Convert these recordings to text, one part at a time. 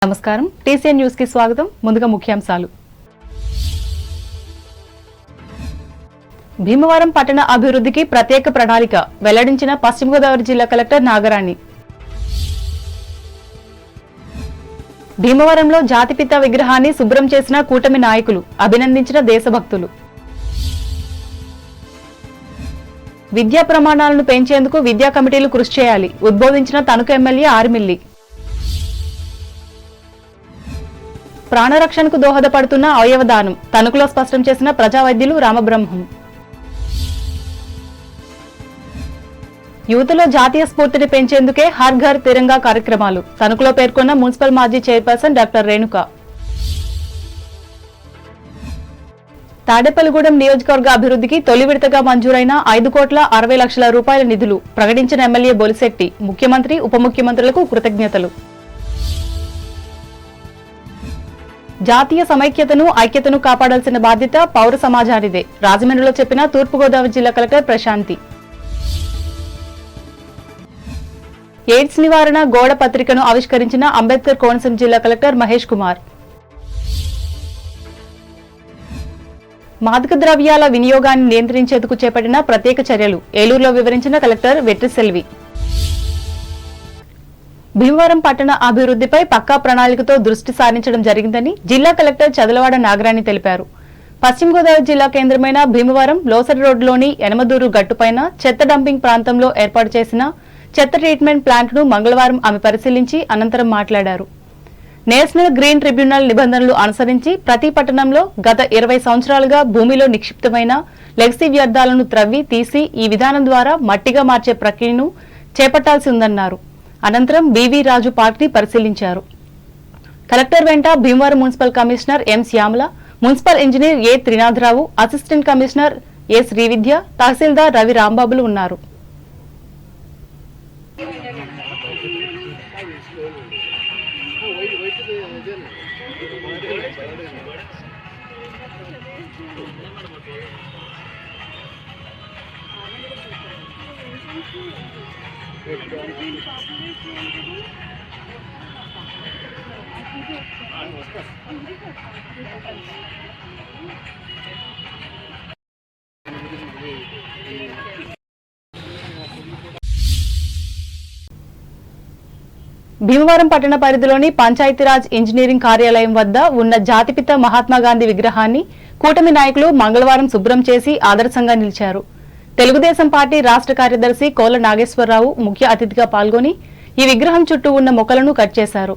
నమస్కారం TCN news కి స్వాగతం. ముందుగా ముఖ్యాంశాలు. భీమవరం పట్టణ అభివృద్ధికి ప్రత్యేక ప్రణాళిక వెల్లడించిన పశ్చిమ గోదావరి జిల్లా కలెక్టర్ నాగరాణి. భీమవరంలో జాతిపిత విగ్రహాన్ని శుభ్రం చేసిన కూటమి నాయకులు, అభినందించిన దేశభక్తులు. విద్యా ప్రమాణాలను పెంచేందుకు విద్యా కమిటీలు కృషి చేయాలి, ఉద్బోధించిన తణుకు ఎమ్మెల్యే ఆర్మిల్లి. ప్రాణరక్షణకు దోహదపడుతున్న అవయవదానం తణుకులో స్పష్టం చేసిన ప్రజా వైద్యులు రామబ్రహ్మం. యువతలో జాతీయ స్ఫూర్తిని పెంచేందుకే హర్ ఘర్ తిరంగా కార్యక్రమాలు తణుకులో పేర్కొన్న మున్సిపల్ మాజీ చైర్పర్సన్ డాక్టర్ రేణుక. తాడేపల్లిగూడెం నియోజకవర్గ అభివృద్ధికి తొలి విడతగా మంజూరైన 5,60,00,000 రూపాయల నిధులు ప్రకటించిన ఎమ్మెల్యే బొలిశెట్టి. ముఖ్యమంత్రి, ఉప ముఖ్యమంత్రులకు కృతజ్ఞతలు. జాతీయ సమైక్యతను, ఐక్యతను కాపాడాల్సిన బాధ్యత పౌర సమాజానిదే రాజమండ్రిలో చెప్పిన తూర్పుగోదావరి జిల్లా కలెక్టర్ ప్రశాంతి. ఎయిడ్స్ నివారణ గోడ పత్రికను ఆవిష్కరించిన అంబేద్కర్ కోనసీమ జిల్లా కలెక్టర్ మహేష్ కుమార్. మాదక ద్రవ్యాల వినియోగాన్ని నియంత్రించేందుకు చేపట్టిన ప్రత్యేక చర్యలు ఏలూరులో వివరించిన కలెక్టర్ వెట్రిసెల్వి. భీమవరం పట్టణ అభివృద్ధిపై పక్కా ప్రణాళికతో దృష్టి సారించడం జరిగిందని జిల్లా కలెక్టర్ చదలవాడ నాగరాణి తెలిపారు. పశ్చిమ గోదావరి జిల్లా కేంద్రమైన భీమవరం లోసరి రోడ్డులోని యనమదూరు గట్టుపైన చెత్త డంపింగ్ ప్రాంతంలో ఏర్పాటు చేసిన చెత్త ట్రీట్మెంట్ ప్లాంట్ ను మంగళవారం ఆమె పరిశీలించి అనంతరం మాట్లాడారు. నేషనల్ గ్రీన్ ట్రిబ్యునల్ నిబంధనలు అనుసరించి ప్రతి పట్టణంలో గత 20 సంవత్సరాలుగా భూమిలో నిక్షిప్తమైన లెగసీ వ్యర్థాలను త్రవ్వి తీసి ఈ విధానం ద్వారా మట్టిగా మార్చే ప్రక్రియను చేపట్టాల్సి ఉందన్నారు. అనంతరం బివి రాజు పార్క్ ని పరిశీలించారు. కలెక్టర్ వెంట Bhimavaram municipal commissioner M Shyamala, municipal engineer A Trinatharao, assistant commissioner A Srividya, tahsildar Ravi రాంబాబులు ఉన్నారు. భీమవరం పట్టణ పరిధిలోని పంచాయతీరాజ్ ఇంజనీరింగ్ కార్యాలయం వద్ద ఉన్న జాతిపిత మహాత్మాగాంధీ విగ్రహాన్ని కూటమి నాయకులు మంగళవారం శుభ్రం చేసి ఆదర్శంగా నిలిచారు. తెలుగుదేశం పార్టీ రాష్ట్ర కార్యదర్శి కోల నాగేశ్వరరావు ముఖ్య అతిథిగా పాల్గొని ఈ విగ్రహం చుట్టూ ఉన్న మొక్కలను కట్ చేశారు.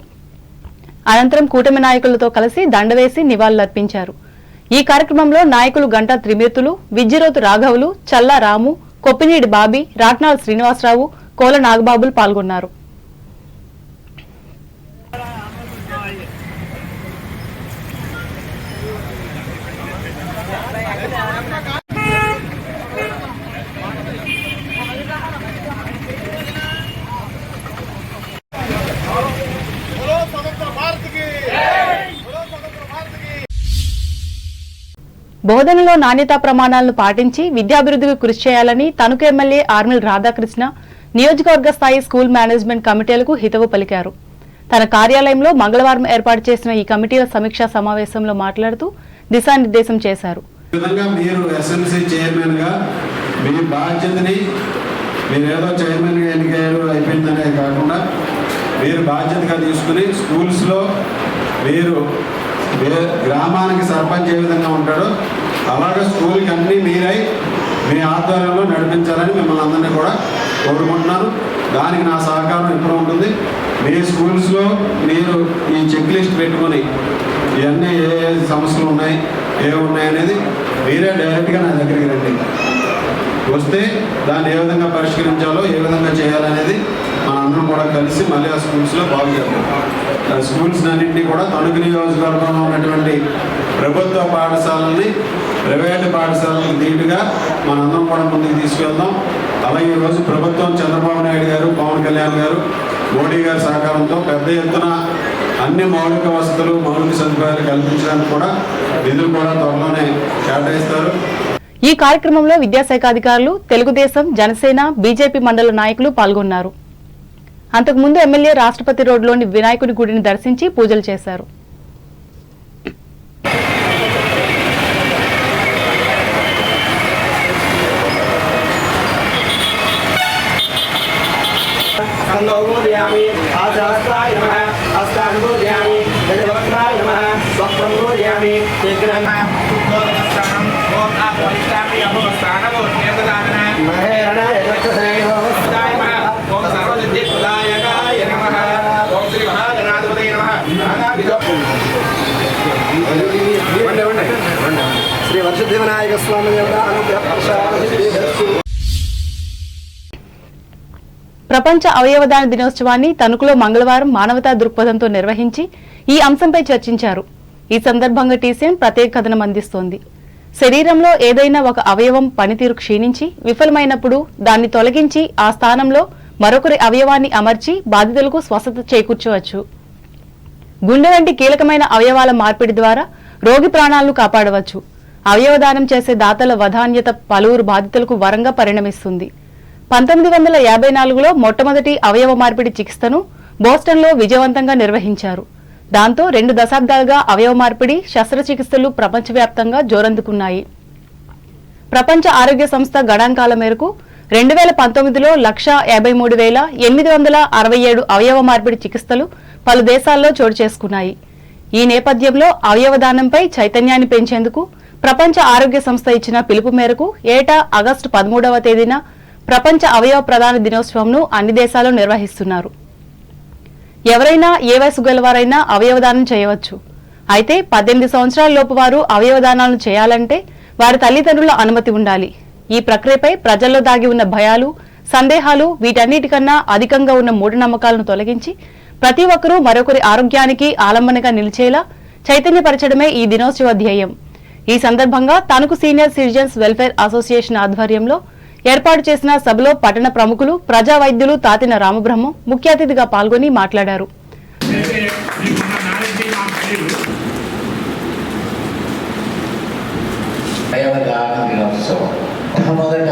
అనంతరం కూటమి నాయకులతో కలిసి దండవేసి నివాళులర్పించారు. ఈ కార్యక్రమంలో నాయకులు గంటా త్రిమూర్తులు, విజ్జిరోతు రాఘవులు, చల్లా రాము, కొప్పినీడి బాబీ, రాట్నాల్ శ్రీనివాసరావు, కోల నాగబాబులు పాల్గొన్నారు. బోధనలో నాణ్యతా ప్రమాణాలను పాటించి విద్యాభివృద్ధికి కృషి చేయాలని తణుకు ఎమ్మెల్యే ఆర్మిల్ రాధాకృష్ణ నియోజకవర్గ స్థాయి స్కూల్ మేనేజ్మెంట్ కమిటీలకు హితవు పలికారు. తన కార్యాలయంలో మంగళవారం ఏర్పాటు చేసిన ఈ కమిటీల సమీక్షా సమావేశంలో మాట్లాడుతూ దిశానిర్దేశం చేశారు. గ్రామానికి సర్పంచ్ ఏ విధంగా ఉంటాడో అలాగే స్కూల్కి అన్నీ మీరై మీ ఆధ్వర్యంలో నడిపించాలని మిమ్మల్ని అందరినీ కూడా కోరుకుంటున్నాను. దానికి నా సహకారం ఎప్పుడు ఉంటుంది. మీ స్కూల్స్లో మీరు ఈ చెక్ లిస్ట్ పెట్టుకొని ఇవన్నీ ఏ సమస్యలు ఉన్నాయి, ఏమున్నాయి అనేది మీరే డైరెక్ట్గా నా దగ్గరికి రండి. వస్తే దాన్ని ఏ విధంగా పరిష్కరించాలో, ఏ విధంగా చేయాలనేది మనందరం కూడా కలిసి మళ్ళీ ఆ స్కూల్స్లో బాగు చేద్దాం. స్కూల్స్ అన్నింటినీ కూడా తణుకు నియోజకవర్గంలో ఉన్నటువంటి ప్రభుత్వ పాఠశాలల్ని ప్రైవేటు పాఠశాలలకు ధీటుగా మనందరం కూడా ముందుకు తీసుకెళ్దాం. అలాగే ఈరోజు ప్రభుత్వం చంద్రబాబు నాయుడు గారు, పవన్ కళ్యాణ్ గారు, మోడీ గారి సహకారంతో పెద్ద ఎత్తున అన్ని మౌలిక వసతులు, మౌలిక సదుపాయాలు కల్పించడానికి కూడా నిధులు కూడా త్వరలోనే కేటాయిస్తారు. ఈ కార్యక్రమంలో విద్యాశాఖ అధికారులు, తెలుగుదేశం, జనసేన, బీజేపీ మండల నాయకులు పాల్గొన్నారు. అంతకుముందు ఎమ్మెల్యే రాష్ట్రపతి రోడ్లోని వినాయకుడి గుడిని దర్శించి పూజలు చేశారు. శ్రీ వర్షిద్ధి వినాయక స్వామి ప్రపంచ అవయవదాన దినోత్సవాన్ని తణుకులో మంగళవారం మానవతా దృక్పథంతో నిర్వహించి ఈ అంశంపై చర్చించారు. ఈ సందర్భంగా టీసీఎన్ ప్రత్యేక కథనం అందిస్తోంది. శరీరంలో ఏదైనా ఒక అవయవం పనితీరు క్షీణించి విఫలమైనప్పుడు దాన్ని తొలగించి ఆ స్థానంలో మరొకరి అవయవాన్ని అమర్చి బాధితులకు స్వస్థత చేకూర్చవచ్చు. గుండె వంటి కీలకమైన అవయవాల మార్పిడి ద్వారా రోగి ప్రాణాలను కాపాడవచ్చు. అవయవదానం చేసే దాతల వధాన్యత పలువురు బాధితులకు వరంగా పరిణమిస్తుంది. 1954లో మొట్టమొదటి అవయవ మార్పిడి చికిత్సను బోస్టన్లో విజయవంతంగా నిర్వహించారు. దాంతో 2 దశాబ్దాలుగా అవయవ మార్పిడి శస్త్రచికిత్సలు ప్రపంచవ్యాప్తంగా జోరందుకున్నాయి. ప్రపంచ ఆరోగ్య సంస్థ గణాంకాల మేరకు 2019లో 153,867 అవయవ మార్పిడి చికిత్సలు పలు దేశాల్లో చోటు చేసుకున్నాయి. ఈ నేపథ్యంలో అవయవదానంపై చైతన్యాన్ని పెంచేందుకు ప్రపంచ ఆరోగ్య సంస్థ ఇచ్చిన పిలుపు మేరకు ఏటా ఆగస్టు 13వ తేదీన ప్రపంచ అవయవ ప్రదాన దినోత్సవంను అన్ని దేశాల్లో నిర్వహిస్తున్నారు. ఎవరైనా ఏ వయసు గలవారైనా అవయవదానం చేయవచ్చు. అయితే 18 సంవత్సరాల లోపు వారు అవయవదానాలను చేయాలంటే వారి తల్లిదండ్రుల అనుమతి ఉండాలి. ఈ ప్రక్రియపై ప్రజల్లో దాగి ఉన్న భయాలు, సందేహాలు వీటన్నిటికన్నా అధికంగా ఉన్న మూఢనమ్మకాలను తొలగించి ప్రతి ఒక్కరూ మరొకరి ఆరోగ్యానికి ఆలంబనగా నిలిచేలా చైతన్యపరచడమే ఈ దినోత్సవ ధ్యేయం. ఈ సందర్భంగా Tanuku senior citizens welfare association ఆధ్వర్యంలో ఏర్పాటు చేసిన సభలో పట్టణ ప్రముఖులు, ప్రజా వైద్యులు తాతిన రామబ్రహ్మం ముఖ్య అతిథిగా పాల్గొని మాట్లాడారు. మొదట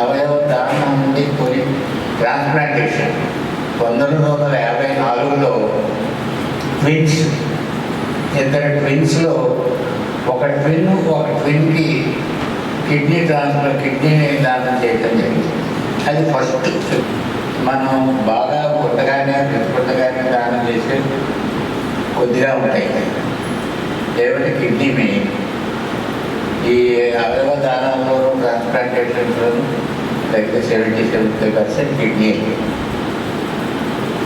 అవయవ దానం నుండి కొన్ని ట్రాన్స్ప్లాంటేషన్ 1954లో ట్విన్స్, ఇద్దరు ట్విన్స్లో ఒక ట్విన్కి కిడ్నీ దానం చేయటం జరిగింది. అది ఫస్ట్. మనం బాగా పుట్టగానే ప్రతిపుట్టగానే దానం చేసే కొద్దిగా ఉంటాయి. ఏమంటే కిడ్నీ మెయిన్. ఈ అవయవ దానాల్లో ట్రాన్స్ప్లాంటేషన్స్లో దగ్గర 70-75% కిడ్నీ.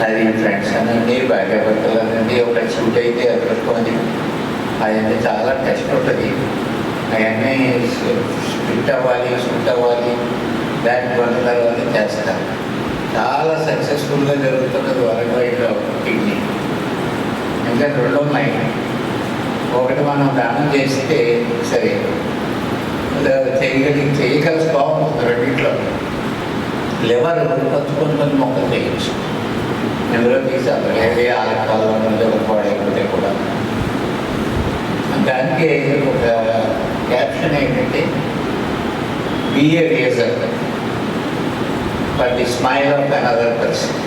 అది ఫ్రెండ్స్ అనండి, భార్యాభర్తలు అనండి, ఒక షూట్ అయితే అదృష్టం. అవన్నీ చాలా టెస్ట్ ఉంటుంది. అవన్నీ స్ప్లిట్ అవ్వాలి, షూట్ అవ్వాలి, దానికి కొన్న తర్వాత చేస్తారు. చాలా సక్సెస్ఫుల్గా జరుగుతున్నది వరల్డ్ వైడ్లో కిడ్నీ. ఇంకా 2 ఉన్నాయి. ఒకటి మనం దానం చేస్తే సరే చేయగల స్వభావం ఉంది. రెండింటిలో లివర్ కొంచెం మొక్కలు చేయొచ్చు. ఇందులో తీసారు ఏ ఆలకాల్లో లివర్ పాడైపోతే కూడా. దానికి ఒక క్యాప్షన్ ఏంటంటే be a reason for the smile of another person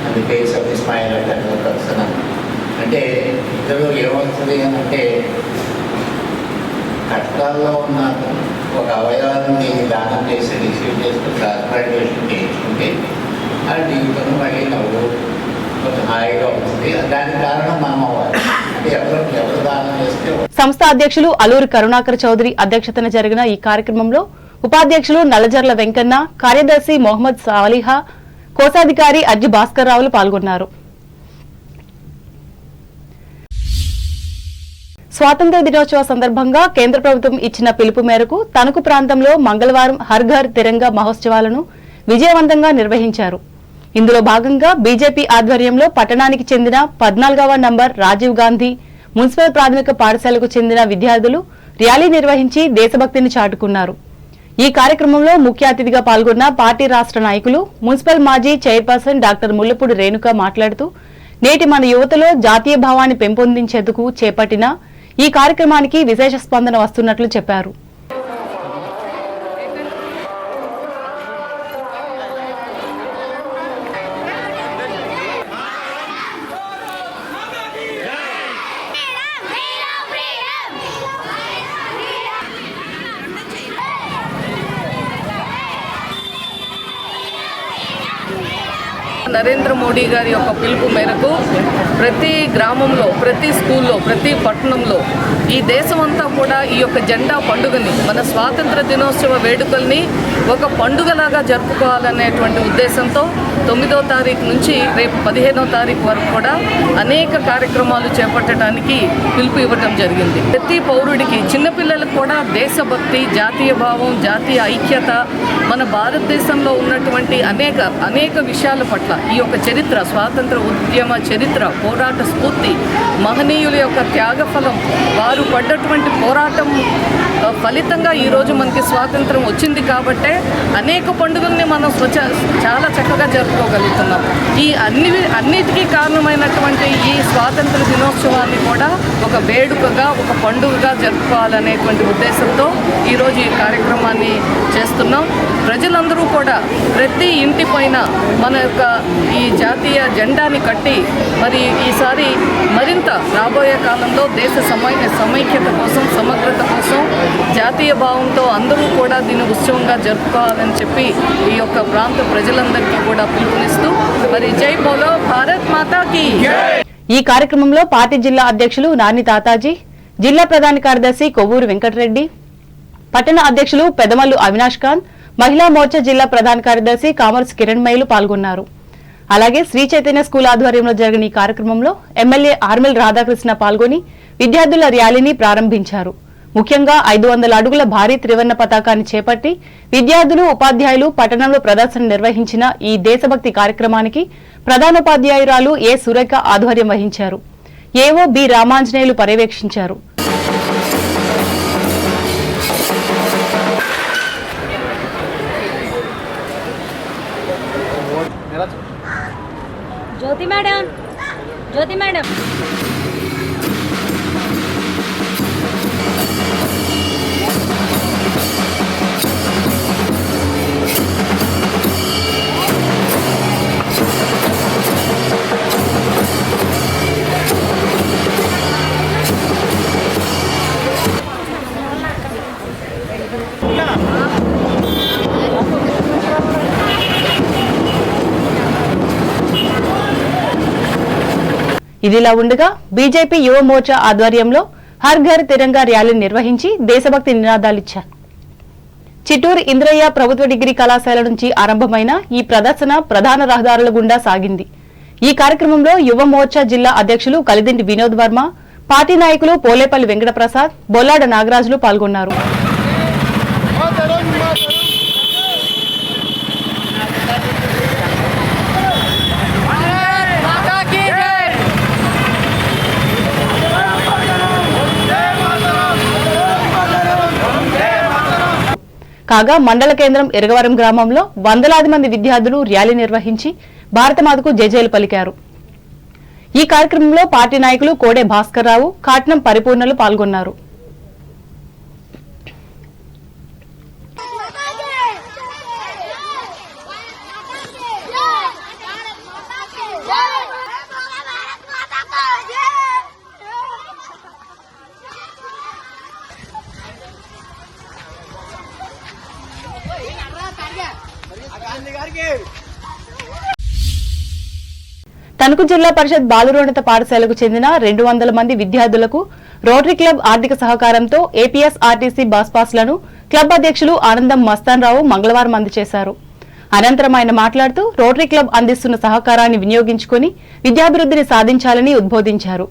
and the face of the smile of another person. అంటే ఇందులో ఏమవుతుంది అని అంటే కష్టాల్లో ఉన్న ఒక అవయవాన్ని దానం చేసి రిసీవ్ చేసుకుని ట్రాన్స్ప్లాంటేషన్ చేయించుకుంటే ఆ జీవితం మళ్ళీ నవ్వు కొంచెం హాయిగా ఉంటుంది. దానికి కారణం మనం అవ్వాలి. అంటే ఎవరు దానం చేస్తే. సంస్థ అధ్యక్షులు అల్లూరి కరుణాకర్ చౌదరి అధ్యక్షతన జరిగిన ఈ కార్యక్రమంలో ఉపాధ్యక్షులు నల్లజర్ల వెంకన్న, కార్యదర్శి మొహమ్మద్ సాలిహా, కోశాధికారి అజ్జి భాస్కర్ రావులు పాల్గొన్నారు. స్వాతంత్ర్య దినోత్సవ సందర్భంగా కేంద్ర ప్రభుత్వం ఇచ్చిన పిలుపు మేరకు తణుకు ప్రాంతంలో మంగళవారం హర్ ఘర్ తిరంగా మహోత్సవాలను విజయవంతంగా నిర్వహించారు. ఇందులో భాగంగా బీజేపీ ఆధ్వర్యంలో పట్టణానికి చెందిన 14వ నంబర్ రాజీవ్ గాంధీ మున్సిపల్ ప్రాథమిక పాఠశాలకు చెందిన విద్యార్థులు ర్యాలీ నిర్వహించి దేశభక్తిని చాటుకున్నారు. ఈ కార్యక్రమంలో ముఖ్య అతిథిగా పాల్గొన్న పార్టీ రాష్ట్ర నాయకులు, మున్సిపల్ మాజీ చైర్పర్సన్ డాక్టర్ ముల్లపూడి రేణుక మాట్లాడుతూ నేటి మన యువతలో జాతీయ భావాన్ని పెంపొందించేందుకు చేపట్టిన ఈ కార్యక్రమానికి విశేష స్పందన వస్తున్నట్లు చెప్పారు. నరేంద్ర మోడీ గారి యొక్క పిలుపు మేరకు ప్రతి గ్రామంలో, ప్రతి స్కూల్లో, ప్రతి పట్టణంలో ఈ దేశమంతా కూడా ఈ యొక్క జెండా పండుగని, మన స్వాతంత్ర దినోత్సవ వేడుకల్ని ఒక పండుగలాగా జరుపుకోవాలనేటువంటి ఉద్దేశంతో 9వ తారీఖు నుంచి రేపు 15వ తారీఖు వరకు కూడా అనేక కార్యక్రమాలు చేపట్టడానికి పిలుపు ఇవ్వడం జరిగింది. ప్రతి పౌరుడికి, చిన్నపిల్లలకు కూడా దేశభక్తి, జాతీయ భావం, జాతీయ ఐక్యత, మన భారతదేశంలో ఉన్నటువంటి అనేక విషయాల పట్ల ఈ యొక్క చరిత్ర, స్వాతంత్ర ఉద్యమ చరిత్ర, పోరాట స్ఫూర్తి, మహనీయుల యొక్క త్యాగఫలం, వారు పడ్డటువంటి పోరాటం ఫలితంగా ఈరోజు మనకి స్వాతంత్రం వచ్చింది. కాబట్టే అనేక పండుగల్ని మనం చాలా చక్కగా జరుపుకోగలుగుతున్నాం. ఈ అన్నిటికీ కారణమైనటువంటి ఈ స్వాతంత్ర దినోత్సవాన్ని కూడా ఒక వేడుకగా, ఒక పండుగగా జరుపుకోవాలనేటువంటి ఉద్దేశంతో ఈరోజు ఈ కార్యక్రమాన్ని చేస్తున్నాం. ప్రజలందరూ కూడా ప్రతి ఇంటి పైన మన యొక్క ఈ జాతీయ జెండాని కట్టి మరి ఈసారి మరింత రాబోయే కాలంలో దేశ సమైక్యత కోసం, సమగ్రత కోసం, జాతీయ భావంతో అందరూ కూడా దీన్ని ఉత్సవంగా జరుపుకోవాలని చెప్పి ఈ యొక్క ప్రాంత ప్రజలందరికీ కూడా పిలుపునిస్తూ మరి జై బోలో భారత్ మాతాకి. ఈ కార్యక్రమంలో పార్టీ జిల్లా అధ్యక్షులు నాని తాతాజీ, జిల్లా ప్రధాన కార్యదర్శి కొవ్వూరు వెంకటరెడ్డి, పట్టణ అధ్యక్షులు పెదమల్లు అవినాష్ ఖాన్, మహిళా మోర్చా జిల్లా ప్రధాన కార్యదర్శి కామర్స్ కిరణ్మయిలు పాల్గొన్నారు. అలాగే శ్రీ చైతన్య స్కూల్ ఆధ్వర్యంలో జరిగిన ఈ కార్యక్రమంలో ఎమ్మెల్యే ఆర్మెల్ రాధాకృష్ణ పాల్గొని విద్యార్థుల ర్యాలీని ప్రారంభించారు. ముఖ్యంగా 500 అడుగుల భారీ త్రివర్ణ పతాకాన్ని చేపట్టి విద్యార్థులు, ఉపాధ్యాయులు పట్టణంలో ప్రదర్శన నిర్వహించిన ఈ దేశభక్తి కార్యక్రమానికి ప్రధానోపాధ్యాయురాలు ఏ సురేఖ ఆధ్వర్యం వహించారు. ఏవో బి రామాంజనేయులు పర్యవేక్షించారు. జ్యోతి మేడం, జ్యోతి మేడం. ఇదిలా ఉండగా బీజేపీ యువ మోర్చా ఆధ్వర్యంలో హర్ ఘర్ తిరంగా ర్యాలీ నిర్వహించి దేశభక్తి నినాదాలిచ్చారు. చిట్టూరు ఇంద్రయ్య ప్రభుత్వ డిగ్రీ కళాశాల నుంచి ఆరంభమైన ఈ ప్రదర్శన ప్రధాన రహదారుల గుండా సాగింది. ఈ కార్యక్రమంలో యువ మోర్చా జిల్లా అధ్యక్షులు కలిదిండి వినోద్ వర్మ, పార్టీ నాయకులు పోలేపల్లి వెంకటప్రసాద్, బొల్లాడ నాగరాజులు పాల్గొన్నారు. కాగా మండల కేంద్రం ఎరగవరం గ్రామంలో వందలాది మంది విద్యార్థులు ర్యాలీ నిర్వహించి భారతమాతకు జయజయలు పలికారు. ఈ కార్యక్రమంలో పార్టీ నాయకులు కోడే భాస్కర్ రావు, కాట్నం పరిపూర్ణలు పాల్గొన్నారు. తణుకు జిల్లా పరిషత్ బాలురోన్నత పాఠశాలకు చెందిన 200 మంది విద్యార్థులకు రోటరీ క్లబ్ ఆర్థిక సహకారంతో ఏపీఎస్ ఆర్టీసీ బస్ పాస్లను క్లబ్ అధ్యక్షులు ఆనందం మస్తాన్ రావు మంగళవారం అందజేశారు. అనంతరం ఆయన మాట్లాడుతూ రోటరీ క్లబ్ అందిస్తున్న సహకారాన్ని వినియోగించుకుని విద్యాభివృద్ధిని సాధించాలని ఉద్బోధించారు.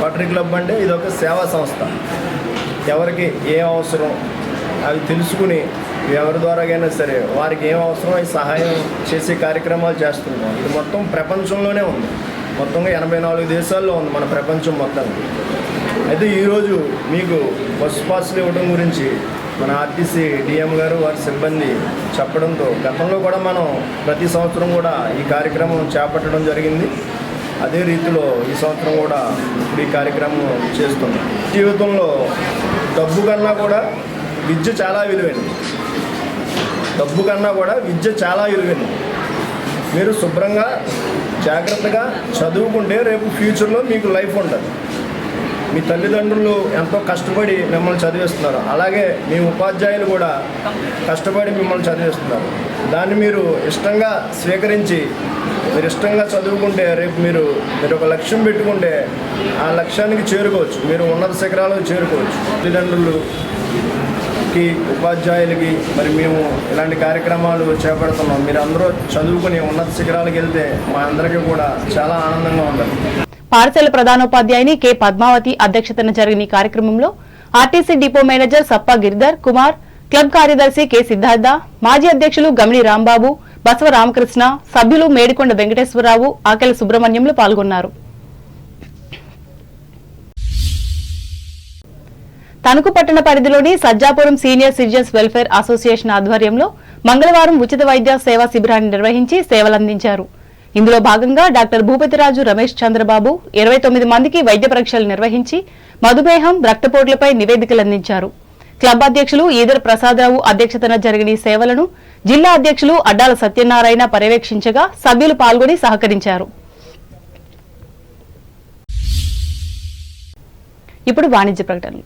రోటరీ క్లబ్ అంటే ఇది ఒక సేవా సంస్థ. ఎవరికి ఏం అవసరం అవి తెలుసుకుని ఎవరి ద్వారాగైనా సరే వారికి ఏం అవసరం ఈ సహాయం చేసే కార్యక్రమాలు చేస్తున్నాం. ఇది మొత్తం ప్రపంచంలోనే ఉంది. మొత్తంగా 84 దేశాల్లో ఉంది మన ప్రపంచం మొత్తం. అయితే ఈరోజు మీకు బస్సు పాస్లు ఇవ్వడం గురించి మన ఆర్టీసీ డిఎం గారు వారి సిబ్బంది చెప్పడంతో గతంలో కూడా మనం ప్రతి సంవత్సరం కూడా ఈ కార్యక్రమం చేపట్టడం జరిగింది. అదే రీతిలో ఈ సంవత్సరం కూడా ఇప్పుడు ఈ కార్యక్రమం చేస్తున్నాం. జీవితంలో డబ్బు కన్నా కూడా విద్య చాలా విలువైనది. మీరు శుభ్రంగా జాగ్రత్తగా చదువుకుంటే రేపు ఫ్యూచర్లో మీకు లైఫ్ ఉంటుంది. మీ తల్లిదండ్రులు ఎంతో కష్టపడి మిమ్మల్ని చదివిస్తున్నారు, అలాగే మీ ఉపాధ్యాయులు కూడా కష్టపడి మిమ్మల్ని చదివిస్తున్నారు. దాన్ని మీరు ఇష్టంగా స్వీకరించి మీరు ఇష్టంగా చదువుకుంటే రేపు మీరు ఒక లక్ష్యం పెట్టుకుంటే ఆ లక్ష్యానికి చేరుకోవచ్చు, మీరు ఉన్నత శిఖరాలకు చేరుకోవచ్చు. తల్లిదండ్రులకి, ఉపాధ్యాయులకి మరి మేము ఇలాంటి కార్యక్రమాలు చేపడుతున్నాం. మీరు అందరూ చదువుకుని ఉన్నత శిఖరాలకు వెళ్తే మా అందరికీ కూడా చాలా ఆనందంగా ఉంటుంది. పాఠశాల ప్రధానోపాధ్యాయుని కె పద్మావతి అధ్యక్షతన జరిగిన ఈ కార్యక్రమంలో RTC depot manager Sappa Giridhar Kumar, club కార్యదర్శి కె సిద్ధార్థ, మాజీ అధ్యక్షులు గమిడి రాంబాబు, బసవ రామకృష్ణ, సభ్యులు మేడికొండ వెంకటేశ్వరరావు, ఆకెల సుబ్రహ్మణ్యంలు పాల్గొన్నారు. తణుకు పట్టణ పరిధిలోని Sajjapuram senior citizens welfare association ఆధ్వర్యంలో మంగళవారం ఉచిత వైద్య సేవా శిబిరాన్ని నిర్వహించి సేవలందించారు. ఇందులో భాగంగా డాక్టర్ భూపతిరాజు రమేష్ చంద్రబాబు 29 మందికి వైద్య పరీక్షలు నిర్వహించి మధుమేహం, రక్తపోట్లపై నివేదికలు అందించారు. క్లబ్ అధ్యక్షులు ఈదర్ ప్రసాదరావు అధ్యక్షతన జరిగిన ఈ సేవలను జిల్లా అధ్యక్షులు అడ్డాల సత్యనారాయణ పర్యవేక్షించగా సభ్యులు పాల్గొని సహకరించారు. ఇప్పుడు వాణిజ్య ప్రకటనలు.